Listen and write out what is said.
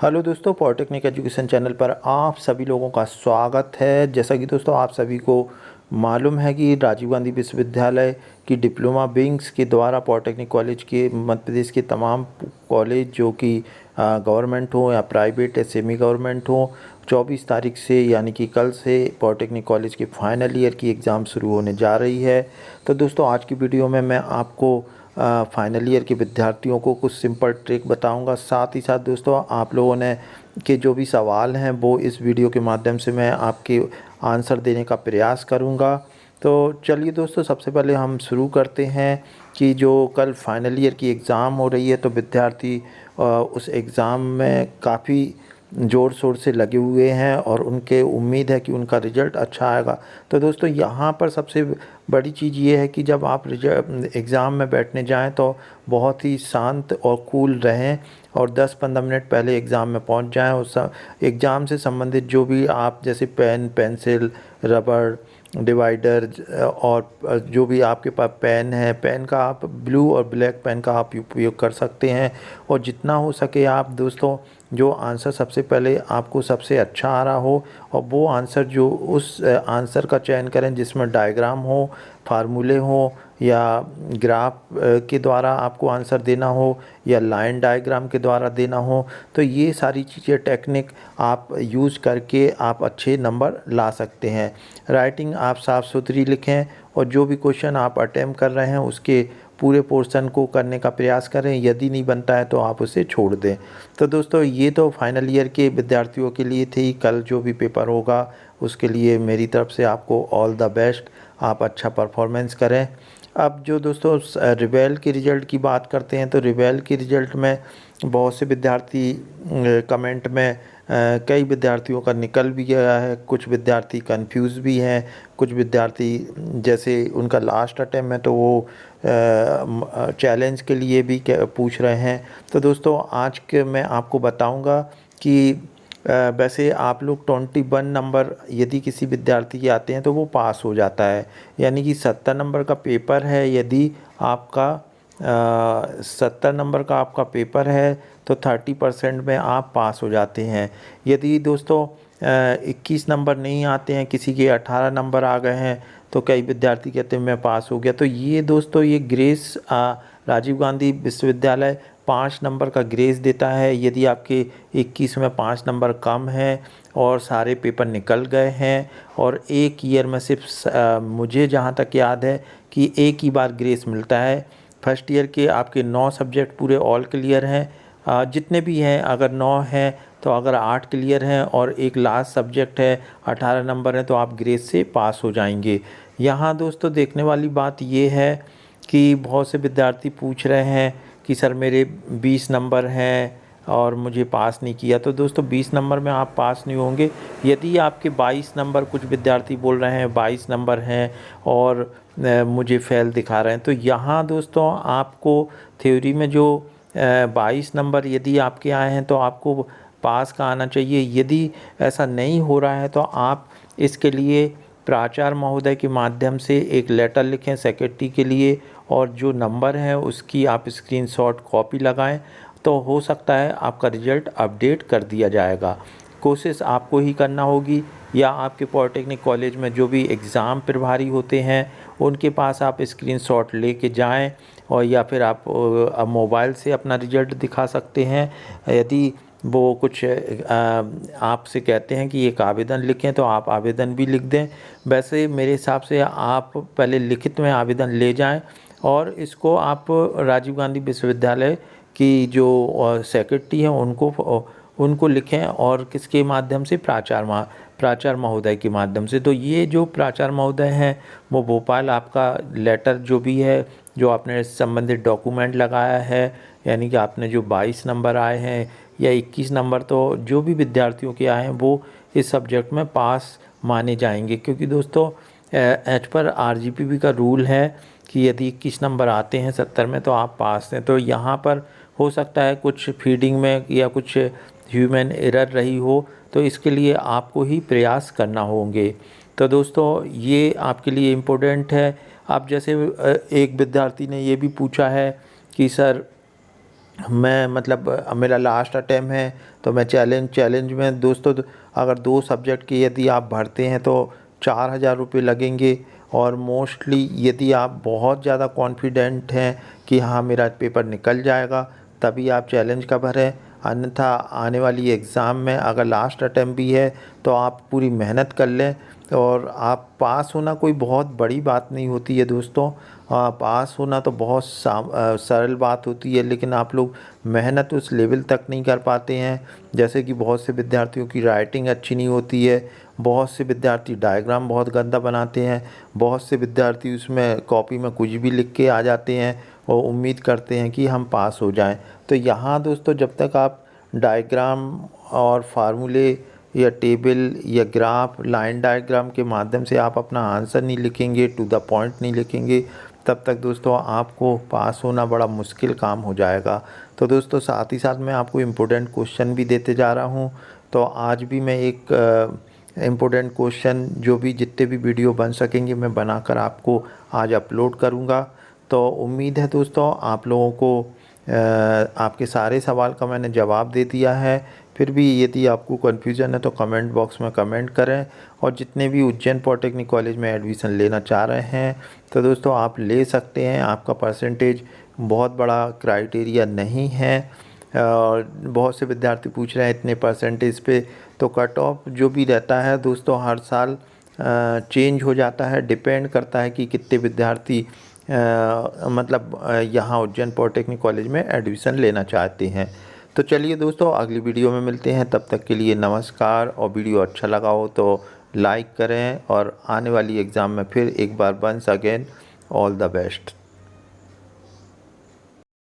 Hello दोस्तों, polytechnic education channel पर आप सभी लोगों का स्वागत है। जैसा कि दोस्तों आप सभी को मालूम है कि राजीव गांधी विश्वविद्यालय की डिप्लोमा विंग्स के द्वारा पॉलिटेक्निक कॉलेज के मध्य प्रदेश के तमाम कॉलेज जो कि गवर्नमेंट हो या प्राइवेट या सेमी गवर्नमेंट हो, 24 तारीख से यानी कि कल से पॉलिटेक्निक कॉलेज के फाइनल ईयर की एग्ज़ाम शुरू होने जा रही है। तो दोस्तों आज की वीडियो में मैं आपको फाइनल ईयर के विद्यार्थियों को कुछ सिंपल ट्रिक बताऊंगा। साथ ही साथ दोस्तों आप लोगों ने के जो भी सवाल हैं वो इस वीडियो के माध्यम से मैं आपके आंसर देने का प्रयास करूंगा। तो चलिए दोस्तों, सबसे पहले हम शुरू करते हैं कि जो कल फाइनल ईयर की एग्ज़ाम हो रही है तो विद्यार्थी उस एग्ज़ाम में काफ़ी ज़ोर शोर से लगे हुए हैं और उनके उम्मीद है कि उनका रिज़ल्ट अच्छा आएगा। तो दोस्तों यहाँ पर सबसे बड़ी चीज़ ये है कि जब आप एग्ज़ाम में बैठने जाएं तो बहुत ही शांत और कूल रहें और 10-15 मिनट पहले एग्ज़ाम में पहुंच जाएं। उस एग्ज़ाम से संबंधित जो भी आप जैसे पेन, पेंसिल, रबड़, डिवाइडर और जो भी आपके पास पेन है, पेन का आप ब्लू और ब्लैक पेन का आप उपयोग कर सकते हैं। और जितना हो सके आप दोस्तों जो आंसर सबसे पहले आपको सबसे अच्छा आ रहा हो और वो आंसर जो उस आंसर का चयन करें जिसमें डायग्राम हो, फार्मूले हो या ग्राफ के द्वारा आपको आंसर देना हो या लाइन डायग्राम के द्वारा देना हो। तो ये सारी चीज़ें टेक्निक आप यूज़ करके आप अच्छे नंबर ला सकते हैं। राइटिंग आप साफ़ सुथरी लिखें और जो भी क्वेश्चन आप अटेम्प्ट कर रहे हैं उसके पूरे पोर्शन को करने का प्रयास करें। यदि नहीं बनता है तो आप उसे छोड़ दें। तो दोस्तों ये तो फाइनल ईयर के विद्यार्थियों के लिए थी। कल जो भी पेपर होगा उसके लिए मेरी तरफ से आपको ऑल द बेस्ट, आप अच्छा परफॉर्मेंस करें। अब जो दोस्तों रिवेल के रिज़ल्ट की बात करते हैं तो रिवेल के रिज़ल्ट में बहुत से विद्यार्थी कमेंट में कई विद्यार्थियों का निकल भी गया है, कुछ विद्यार्थी कंफ्यूज भी हैं, कुछ विद्यार्थी जैसे उनका लास्ट अटेम्प्ट है तो वो चैलेंज के लिए भी पूछ रहे हैं। तो दोस्तों आज के मैं आपको बताऊंगा कि वैसे आप लोग 21 नंबर यदि किसी विद्यार्थी के आते हैं तो वो पास हो जाता है। यानी कि 70 नंबर का पेपर है, यदि आपका 70 नंबर का आपका पेपर है तो 30% में आप पास हो जाते हैं। यदि दोस्तों 21 नंबर नहीं आते हैं, किसी के 18 नंबर आ गए हैं तो कई विद्यार्थी कहते हैं मैं पास हो गया। तो ये दोस्तों ये ग्रेस राजीव गांधी विश्वविद्यालय 5 नंबर का ग्रेस देता है। यदि आपके 21 में 5 नंबर कम हैं और सारे पेपर निकल गए हैं और एक ईयर में सिर्फ मुझे जहाँ तक याद है कि एक ही बार ग्रेस मिलता है। फर्स्ट ईयर के आपके 9 सब्जेक्ट पूरे ऑल क्लियर हैं, जितने भी हैं अगर 9 हैं तो अगर 8 क्लियर हैं और एक लास्ट सब्जेक्ट है 18 नंबर है तो आप ग्रेस से पास हो जाएंगे। यहाँ दोस्तों देखने वाली बात ये है कि बहुत से विद्यार्थी पूछ रहे हैं कि सर मेरे 20 नंबर हैं और मुझे पास नहीं किया। तो दोस्तों 20 नंबर में आप पास नहीं होंगे। यदि आपके 22 नंबर, कुछ विद्यार्थी बोल रहे हैं 22 नंबर हैं और मुझे फेल दिखा रहे हैं, तो यहाँ दोस्तों आपको थ्योरी में जो 22 नंबर यदि आपके आए हैं तो आपको पास का आना चाहिए। यदि ऐसा नहीं हो रहा है तो आप इसके लिए प्राचार्य महोदय के माध्यम से एक लेटर लिखें सेक्रेटरी के लिए और जो नंबर है उसकी आप स्क्रीनशॉट कॉपी लगाएं तो हो सकता है आपका रिज़ल्ट अपडेट कर दिया जाएगा। कोशिश आपको ही करना होगी या आपके पॉलिटेक्निक कॉलेज में जो भी एग्ज़ाम प्रभारी होते हैं उनके पास आप स्क्रीनशॉट लेके जाएं और या फिर आप मोबाइल से अपना रिज़ल्ट दिखा सकते हैं। यदि वो कुछ आपसे कहते हैं कि एक आवेदन लिखें तो आप आवेदन भी लिख दें। वैसे मेरे हिसाब से आप पहले लिखित में आवेदन ले जाएं और इसको आप राजीव गांधी विश्वविद्यालय की जो सेक्रेटरी हैं उनको लिखें और किसके माध्यम से, प्राचार्य महोदय के माध्यम से। तो ये जो प्राचार्य महोदय हैं वो भोपाल आपका लेटर जो भी है, जो आपने संबंधित डॉक्यूमेंट लगाया है, यानी कि आपने जो 22 नंबर आए हैं या 21 नंबर, तो जो भी विद्यार्थियों के आए हैं वो इस सब्जेक्ट में पास माने जाएंगे। क्योंकि दोस्तों एज पर आरजीपीवी का रूल है कि यदि 21 नंबर आते हैं 70 में तो आप पास हैं। तो यहाँ पर हो सकता है कुछ फीडिंग में या कुछ ह्यूमन एरर रही हो, तो इसके लिए आपको ही प्रयास करना होंगे। तो दोस्तों ये आपके लिए इम्पोर्टेंट है। अब जैसे एक विद्यार्थी ने ये भी पूछा है कि सर मैं मतलब मेरा लास्ट अटेम्प्ट है, तो मैं चैलेंज में दोस्तों अगर 2 सब्जेक्ट की यदि आप भरते हैं तो 4,000 रुपये लगेंगे। और मोस्टली यदि आप बहुत ज़्यादा कॉन्फिडेंट हैं कि हाँ मेरा पेपर निकल जाएगा, तभी आप चैलेंज का भरें। अन्यथा आने वाली एग्ज़ाम में अगर लास्ट अटेम्प्ट भी है तो आप पूरी मेहनत कर लें। और आप पास होना कोई बहुत बड़ी बात नहीं होती है दोस्तों। पास होना तो बहुत सरल बात होती है, लेकिन आप लोग मेहनत उस लेवल तक नहीं कर पाते हैं। जैसे कि बहुत से विद्यार्थियों की राइटिंग अच्छी नहीं होती है, बहुत से विद्यार्थी डायग्राम बहुत गंदा बनाते हैं, बहुत से विद्यार्थी उसमें कॉपी में कुछ भी लिख के आ जाते हैं और उम्मीद करते हैं कि हम पास हो जाएं। तो यहाँ दोस्तों जब तक आप डायग्राम और फार्मूले या टेबल या ग्राफ लाइन डायग्राम के माध्यम से आप अपना आंसर नहीं लिखेंगे, टू द पॉइंट नहीं लिखेंगे, तब तक दोस्तों आपको पास होना बड़ा मुश्किल काम हो जाएगा। तो दोस्तों साथ ही साथ मैं आपको इम्पोर्टेंट क्वेश्चन भी देते जा रहा हूँ। तो आज भी मैं एक इम्पोर्टेंट क्वेश्चन जो भी जितने भी वीडियो बन सकेंगे मैं बनाकर आपको आज अपलोड करूँगा। तो उम्मीद है दोस्तों आप लोगों को आपके सारे सवाल का मैंने जवाब दे दिया है। फिर भी यदि आपको कन्फ्यूज़न है तो कमेंट बॉक्स में कमेंट करें। और जितने भी उज्जैन पॉलिटेक्निक कॉलेज में एडमिशन लेना चाह रहे हैं तो दोस्तों आप ले सकते हैं। आपका परसेंटेज बहुत बड़ा क्राइटेरिया नहीं है। और बहुत से विद्यार्थी पूछ रहे हैं इतने परसेंटेज पे, तो कट ऑफ जो भी रहता है दोस्तों हर साल चेंज हो जाता है। डिपेंड करता है कि कितने विद्यार्थी यहाँ उज्जैन पॉलिटेक्निक कॉलेज में एडमिशन लेना चाहते हैं। तो चलिए दोस्तों अगली वीडियो में मिलते हैं, तब तक के लिए नमस्कार। और वीडियो अच्छा लगा हो तो लाइक करें और आने वाली एग्ज़ाम में फिर एक बार once again all the best.